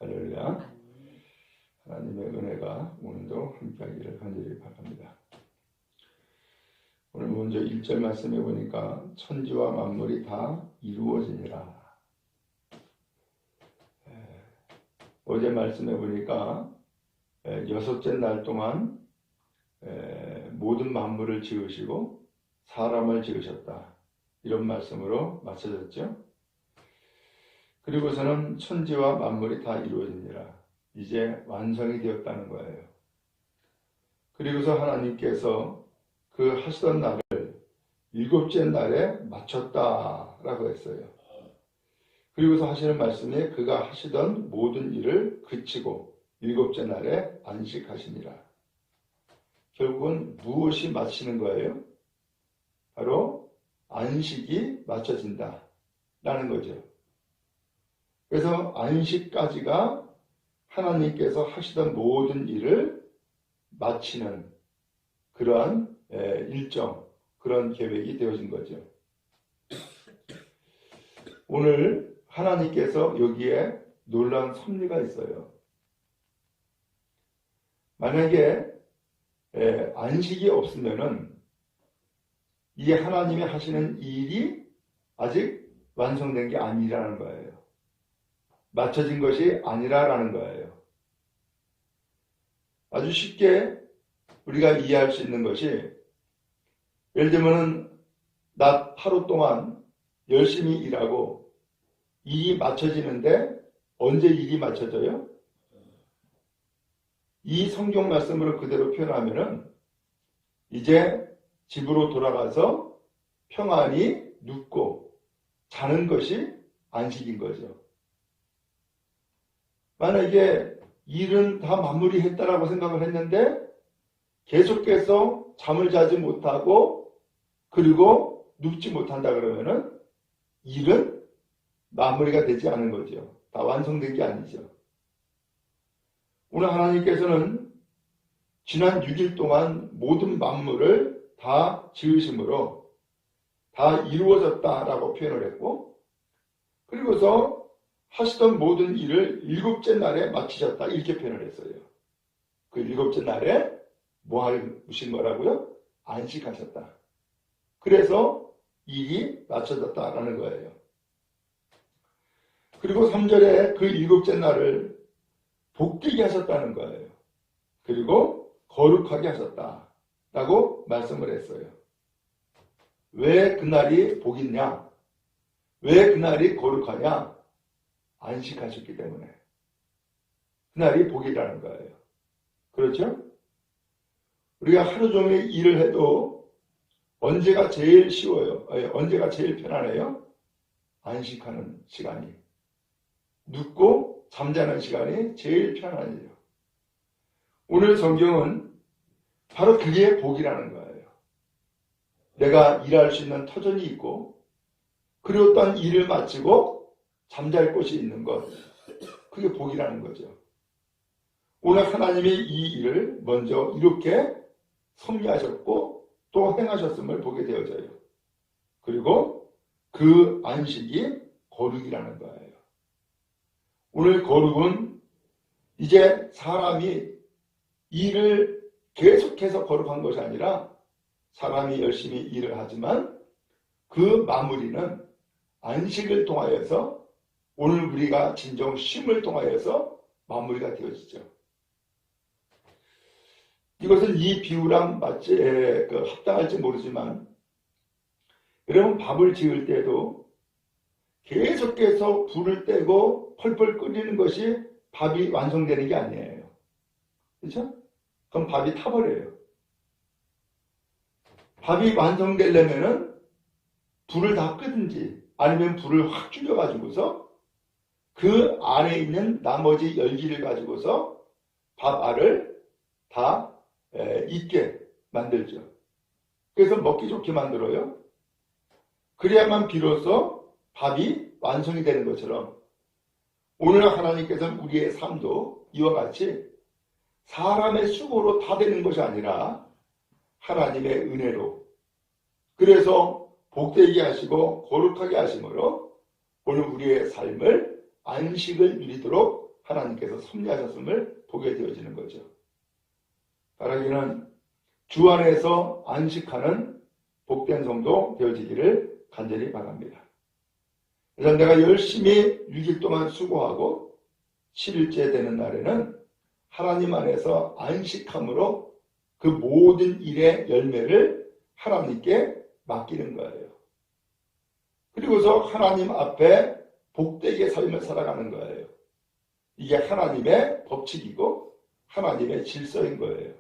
할렐루야. 하나님의 은혜가 오늘도 함께하기를 간절히 바랍니다. 오늘 먼저 1절 말씀해 보니까 천지와 만물이 다 이루어지니라. 어제 말씀해 보니까 여섯째 날 동안 모든 만물을 지으시고 사람을 지으셨다. 이런 말씀으로 마쳐졌죠. 그리고서는 천지와 만물이 다 이루어지니라. 이제 완성이 되었다는 거예요. 그리고서 하나님께서 그 하시던 날을 일곱째 날에 마쳤다라고 했어요. 그리고서 하시는 말씀이 그가 하시던 모든 일을 그치고 일곱째 날에 안식하시니라. 결국은 무엇이 마치는 거예요? 바로 안식이 마쳐진다라는 거죠. 그래서 안식까지가 하나님께서 하시던 모든 일을 마치는 그러한 일정, 그런 계획이 되어진 거죠. 오늘 하나님께서 여기에 놀라운 섭리가 있어요. 만약에 안식이 없으면은 이 하나님이 하시는 일이 아직 완성된 게 아니라는 거예요. 맞춰진 것이 아니라라는 거예요. 아주 쉽게 우리가 이해할 수 있는 것이, 예를 들면 낮 하루 동안 열심히 일하고 일이 맞춰지는데 언제 일이 맞춰져요? 이 성경 말씀으로 그대로 표현하면은 이제 집으로 돌아가서 평안히 눕고 자는 것이 안식인 거죠. 만약에 일은 다 마무리했다라고 생각을 했는데 계속해서 잠을 자지 못하고 그리고 눕지 못한다 그러면은 일은 마무리가 되지 않은 거죠. 다 완성된 게 아니죠. 오늘 하나님께서는 지난 6일 동안 모든 만물을 다 지으심으로 다 이루어졌다라고 표현을 했고, 그리고서 하시던 모든 일을 일곱째 날에 마치셨다 이렇게 표현을 했어요. 그 일곱째 날에 뭐 하신 거라고요? 안식하셨다. 그래서 일이 마쳐졌다라는 거예요. 그리고 3절에 그 일곱째 날을 복되게 하셨다는 거예요. 그리고 거룩하게 하셨다라고 말씀을 했어요. 왜 그날이 복이냐? 왜 그날이 거룩하냐? 안식하셨기 때문에. 그날이 복이라는 거예요. 그렇죠? 우리가 하루 종일 일을 해도 언제가 제일 쉬워요? 언제가 제일 편안해요? 안식하는 시간이. 눕고 잠자는 시간이 제일 편안해요. 오늘 성경은 바로 그게 복이라는 거예요. 내가 일할 수 있는 터전이 있고, 그리고 또한 일을 마치고 잠잘 곳이 있는 것, 그게 복이라는 거죠. 오늘 하나님이 이 일을 먼저 이렇게 섭리하셨고 또 행하셨음을 보게 되어져요. 그리고 그 안식이 거룩이라는 거예요. 오늘 거룩은 이제 사람이 일을 계속해서 거룩한 것이 아니라 사람이 열심히 일을 하지만 그 마무리는 안식을 통하여서 오늘 우리가 진정 쉼을 통하여서 마무리가 되어지죠. 이것은 이 비유랑 합당할지 모르지만, 여러분 밥을 지을 때도 계속해서 불을 떼고 펄펄 끓이는 것이 밥이 완성되는 게 아니에요. 그렇죠? 그럼 밥이 타버려요. 밥이 완성되려면은 불을 다 끄든지 아니면 불을 확 줄여가지고서 그 안에 있는 나머지 열기를 가지고서 밥 알을 다 익게 만들죠. 그래서 먹기 좋게 만들어요. 그래야만 비로소 밥이 완성이 되는 것처럼 오늘 하나님께서는 우리의 삶도 이와 같이 사람의 수고로 다 되는 것이 아니라 하나님의 은혜로, 그래서 복되게 하시고 거룩하게 하심으로 오늘 우리의 삶을 안식을 누리도록 하나님께서 섭리하셨음을 보게 되어지는 거죠. 바라기는 주 안에서 안식하는 복된 성도 되어지기를 간절히 바랍니다. 그래서 내가 열심히 6일 동안 수고하고 7일째 되는 날에는 하나님 안에서 안식함으로 그 모든 일의 열매를 하나님께 맡기는 거예요. 그리고서 하나님 앞에 복되게 삶을 살아가는 거예요. 이게 하나님의 법칙이고 하나님의 질서인 거예요.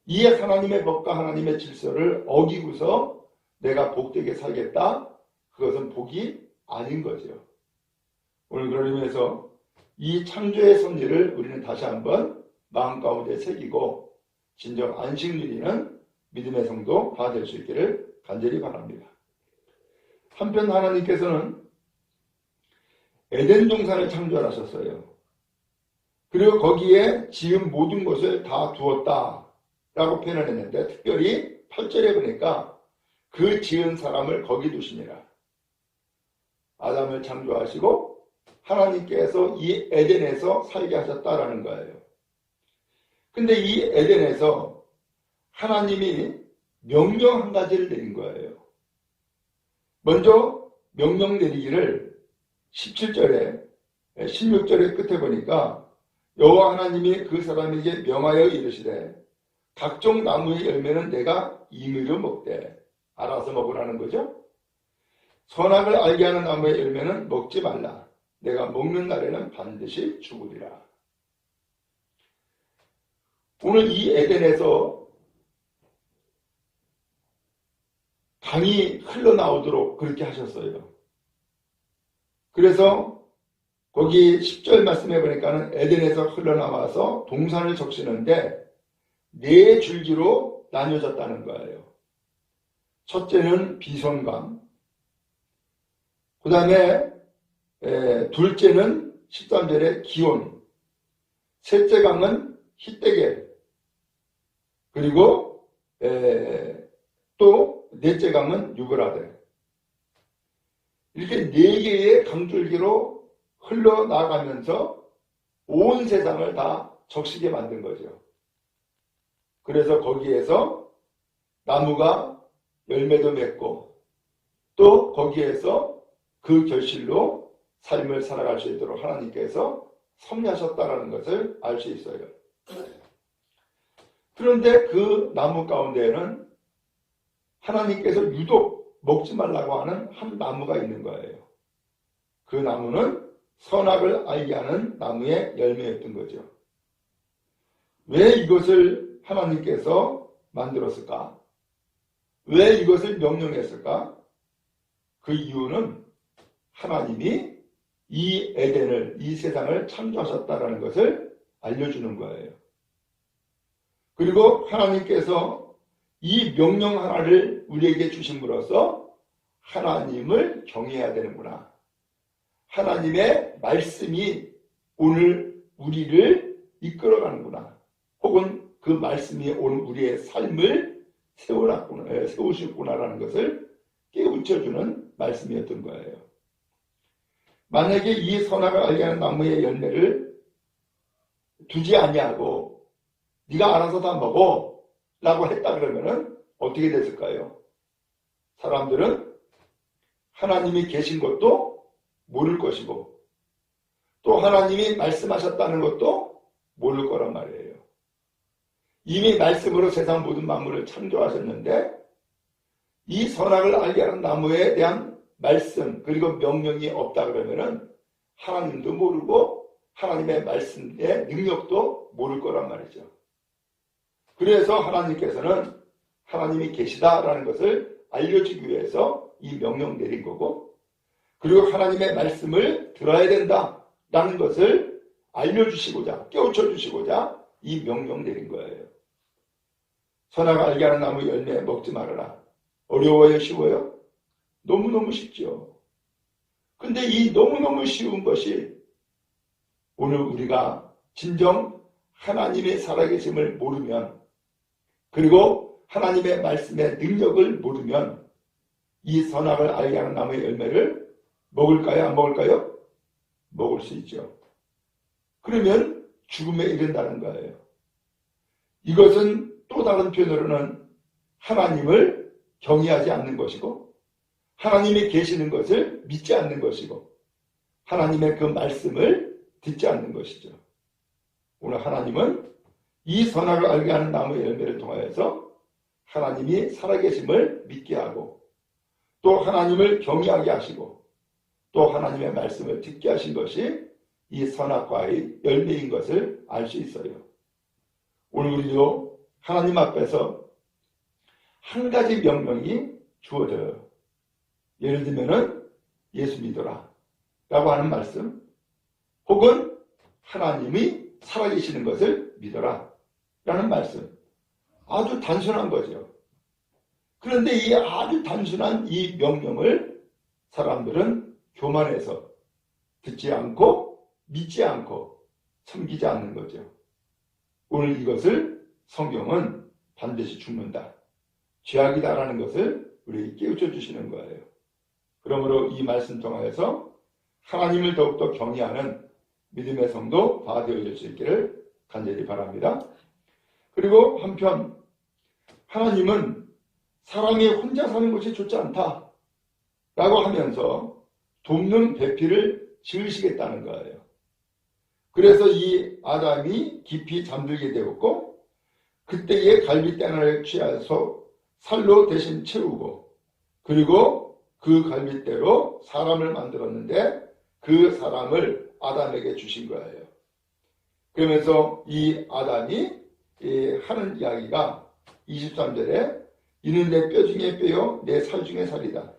이 하나님의 법과 하나님의 질서를 어기고서 내가 복되게 살겠다? 그것은 복이 아닌 거죠. 오늘 그런 의미에서 이 창조의 섭리를 우리는 다시 한번 마음 가운데 새기고 진정 안식 누리는 믿음의 성도 다 될 수 있기를 간절히 바랍니다. 한편 하나님께서는 에덴 동산을 창조하셨어요. 그리고 거기에 지은 모든 것을 다 두었다 라고 표현을 했는데 특별히 8절에 보니까 그 지은 사람을 거기 두시니라. 아담을 창조하시고 하나님께서 이 에덴에서 살게 하셨다라는 거예요. 근데 이 에덴에서 하나님이 명령 한 가지를 내린 거예요. 먼저 명령 내리기를 17절에 16절의 끝에 보니까 여호와 하나님이 그 사람에게 명하여 이르시되 각종 나무의 열매는 내가 임의로 먹되 알아서 먹으라는 거죠. 선악을 알게 하는 나무의 열매는 먹지 말라. 내가 먹는 날에는 반드시 죽으리라. 오늘 이 에덴에서 강이 흘러나오도록 그렇게 하셨어요. 그래서 거기 10절 말씀해 보니까는 에덴에서 흘러나와서 동산을 적시는데 4줄기로 나뉘어졌다는 거예요. 첫째는 비손강, 그 다음에 둘째는 13절에 기온, 셋째 강은 히데겔, 그리고 또 넷째 강은 유브라데. 이렇게 4개의 강줄기로 흘러나가면서 온 세상을 다 적시게 만든 거죠. 그래서 거기에서 나무가 열매도 맺고 또 거기에서 그 결실로 삶을 살아갈 수 있도록 하나님께서 섭리하셨다는 것을 알 수 있어요. 그런데 그 나무 가운데에는 하나님께서 유독 먹지 말라고 하는 한 나무가 있는 거예요. 그 나무는 선악을 알게 하는 나무의 열매였던 거죠. 왜 이것을 하나님께서 만들었을까? 왜 이것을 명령했을까? 그 이유는 하나님이 이 에덴을, 이 세상을 창조하셨다는 것을 알려주는 거예요. 그리고 하나님께서 이 명령 하나를 우리에게 주심으로써 하나님을 경외해야 되는구나. 하나님의 말씀이 오늘 우리를 이끌어가는구나. 혹은 그 말씀이 오늘 우리의 삶을 세우셨구나라는 것을 깨우쳐주는 말씀이었던 거예요. 만약에 이 선악을 알게 하는 나무의 열매를 두지 아니하고 네가 알아서 다 먹어 라고 했다 그러면은 어떻게 됐을까요? 사람들은 하나님이 계신 것도 모를 것이고 또 하나님이 말씀하셨다는 것도 모를 거란 말이에요. 이미 말씀으로 세상 모든 만물을 창조하셨는데 이 선악을 알게 하는 나무에 대한 말씀 그리고 명령이 없다 그러면은 하나님도 모르고 하나님의 말씀의 능력도 모를 거란 말이죠. 그래서 하나님께서는 하나님이 계시다라는 것을 알려주기 위해서 이 명령 내린 거고 그리고 하나님의 말씀을 들어야 된다라는 것을 알려주시고자 깨우쳐 주시고자 이 명령 내린 거예요. 선악을 알게 하는 나무 열매 먹지 말아라. 어려워요? 쉬워요? 너무너무 쉽죠. 근데 이 너무너무 쉬운 것이 오늘 우리가 진정 하나님의 살아계심을 모르면 그리고 하나님의 말씀의 능력을 모르면 이 선악을 알게 하는 나무의 열매를 먹을까요? 안 먹을까요? 먹을 수 있죠. 그러면 죽음에 이른다는 거예요. 이것은 또 다른 표현으로는 하나님을 경외하지 않는 것이고 하나님이 계시는 것을 믿지 않는 것이고 하나님의 그 말씀을 듣지 않는 것이죠. 오늘 하나님은 이 선악을 알게 하는 나무의 열매를 통하여서 하나님이 살아계심을 믿게 하고 또 하나님을 경외하게 하시고 또 하나님의 말씀을 듣게 하신 것이 이 선악과의 열매인 것을 알 수 있어요. 오늘 우리도 하나님 앞에서 한 가지 명령이 주어져요. 예를 들면은 예수 믿어라 라고 하는 말씀, 혹은 하나님이 살아계시는 것을 믿어라 라는 말씀. 아주 단순한 거죠. 그런데 이 아주 단순한 이 명령을 사람들은 교만해서 듣지 않고 믿지 않고 섬기지 않는 거죠. 오늘 이것을 성경은 반드시 죽는다, 죄악이다라는 것을 우리에게 깨우쳐 주시는 거예요. 그러므로 이 말씀 통하여서 하나님을 더욱더 경외하는 믿음의 성도 다 되어질 수 있기를 간절히 바랍니다. 그리고 한편 하나님은 사람이 혼자 사는 것이 좋지 않다 라고 하면서 돕는 배필을 지으시겠다는 거예요. 그래서 이 아담이 깊이 잠들게 되었고 그때의 갈빗대나를 취해서 살로 대신 채우고 그리고 그 갈빗대로 사람을 만들었는데 그 사람을 아담에게 주신 거예요. 그러면서 이 아담이 하는 이야기가 23절에 이는 내 뼈 중에 뼈요 내 살 중에 살이다.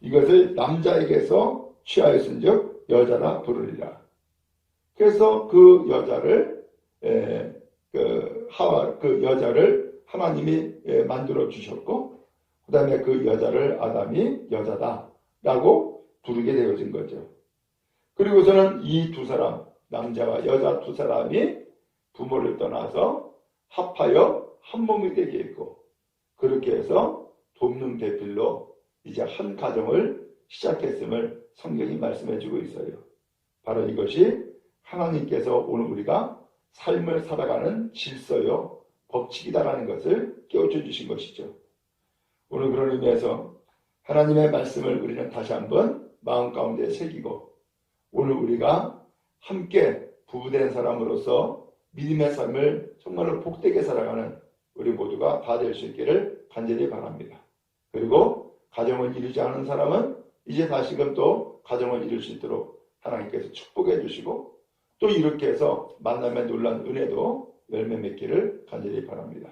이것을 남자에게서 취하였은즉 여자라 부르리라. 그래서 그 여자를 그 여자를 하나님이 만들어 주셨고 그 다음에 그 여자를 아담이 여자다라고 부르게 되어진 거죠. 그리고서는 이 두 사람, 남자와 여자 두 사람이 부모를 떠나서 합하여 한 몸이 되게 했고 그렇게 해서 돕는 배필로 이제 한 가정을 시작했음을 성경이 말씀해 주고 있어요. 바로 이것이 하나님께서 오늘 우리가 삶을 살아가는 질서요 법칙이다라는 것을 깨우쳐 주신 것이죠. 오늘 그런 의미에서 하나님의 말씀을 우리는 다시 한번 마음 가운데 새기고 오늘 우리가 함께 부부된 사람으로서 믿음의 삶을 정말로 복되게 살아가는 우리 모두가 다 될 수 있기를 간절히 바랍니다. 그리고 가정을 이루지 않은 사람은 이제 다시금 또 가정을 이룰 수 있도록 하나님께서 축복해 주시고 또 이렇게 해서 만남의 놀라운 은혜도 열매 맺기를 간절히 바랍니다.